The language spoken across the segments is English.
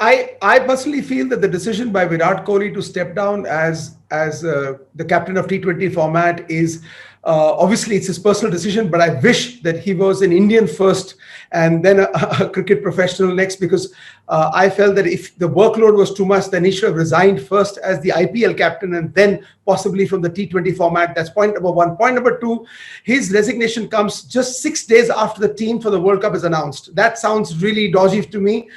I personally feel that the decision by Virat Kohli to step down as the captain of T20 format is obviously it's his personal decision, but I wish that he was an Indian first and then a cricket professional next, because I felt that if the workload was too much, then he should have resigned first as the IPL captain and then possibly from the T20 format. That's point number one. Point number two, his resignation comes just 6 days after the team for the World Cup is announced. That sounds really dodgy to me.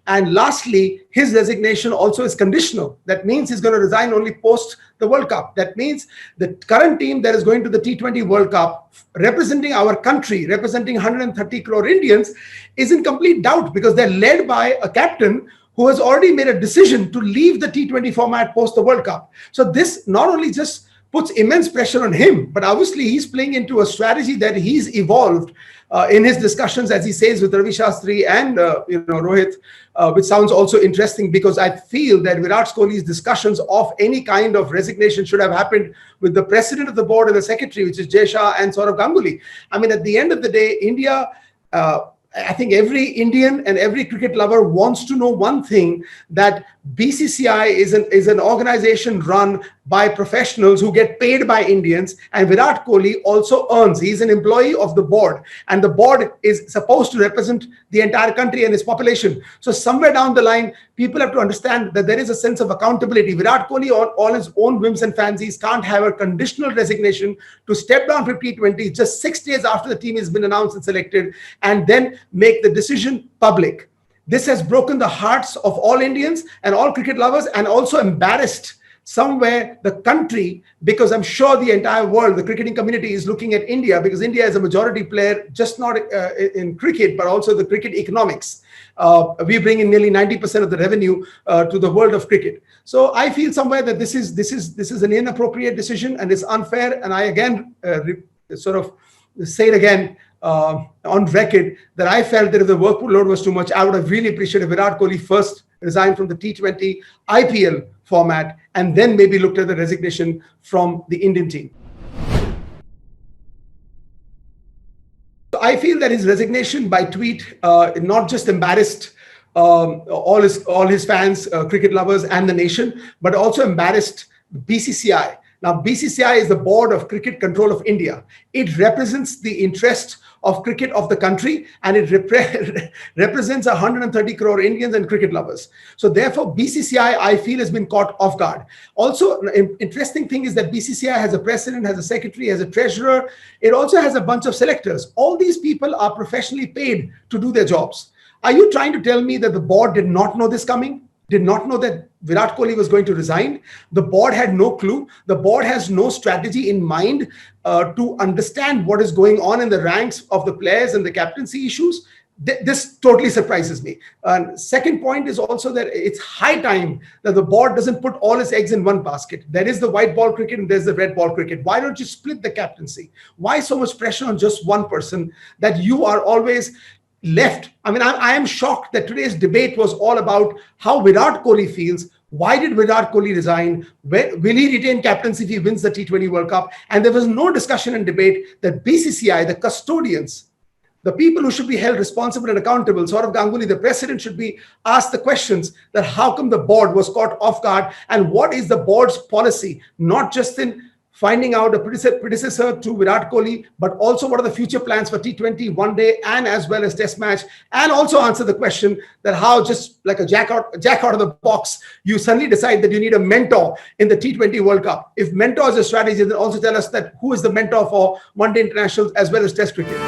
And lastly, his resignation also is conditional. That means he's going to resign only post the World Cup. That means the current team that is going to the T20 World Cup, representing our country, representing 130 crore Indians, is in complete doubt because they're led by a captain who has already made a decision to leave the T20 format post the World Cup. So this not only just puts immense pressure on him, but obviously he's playing into a strategy that he's evolved in his discussions, as he says, with Ravi Shastri and Rohit, which sounds also interesting because I feel that Virat Kohli's discussions of any kind of resignation should have happened with the president of the board and the secretary, which is Jay Shah and Saurav Ganguly. I mean, at the end of the day, India, I think every Indian and every cricket lover wants to know one thing, that BCCI is an organization run by professionals who get paid by Indians, and Virat Kohli also earns. He's an employee of the board, and the board is supposed to represent the entire country and its population. So somewhere down the line, people have to understand that there is a sense of accountability. Virat Kohli, on all his own whims and fancies, can't have a conditional resignation to step down from T20 just 6 days after the team has been announced and selected, and then make the decision public. This has broken the hearts of all Indians and all cricket lovers, and also embarrassed somewhere the country, because I'm sure the entire world, the cricketing community, is looking at India, because India is a majority player, just not in cricket, but also the cricket economics. We bring in nearly 90% of the revenue to the world of cricket. So I feel somewhere that this is an inappropriate decision and it's unfair. And I again sort of say it again on record that I felt that if the workload was too much, I would have really appreciated Virat Kohli first resign from the T20 IPL format and then maybe looked at the resignation from the Indian team. I feel that his resignation by tweet not just embarrassed all his fans, cricket lovers, and the nation, but also embarrassed BCCI. Now, BCCI is the Board of Cricket Control of India. It represents the interest of cricket of the country, and it represents 130 crore Indians and cricket lovers. So therefore, BCCI, I feel, has been caught off guard. Also, an interesting thing is that BCCI has a president, has a secretary, has a treasurer. It also has a bunch of selectors. All these people are professionally paid to do their jobs. Are you trying to tell me that the board did not know this coming? Did not know that Virat Kohli was going to resign? The board had no clue. The board has no strategy in mind to understand what is going on in the ranks of the players and the captaincy issues. This totally surprises me. And second point is also that it's high time that the board doesn't put all its eggs in one basket. There is the white ball cricket and there's the red ball cricket. Why don't you split the captaincy? Why so much pressure on just one person that you are always left? I mean, I am shocked that today's debate was all about how Virat Kohli feels. Why did Virat Kohli resign? Will he retain captaincy if he wins the T20 World Cup? And there was no discussion and debate that BCCI, the custodians, the people who should be held responsible and accountable, Saurav Ganguly, the president, should be asked the questions that how come the board was caught off guard, and what is the board's policy, not just in finding out a predecessor to Virat Kohli, but also what are the future plans for T20, one day, and as well as test match, and also answer the question that how, just like a jack out of the box, you suddenly decide that you need a mentor in the T20 World Cup. If mentor is a strategy, then also tell us that who is the mentor for one day internationals as well as test cricket.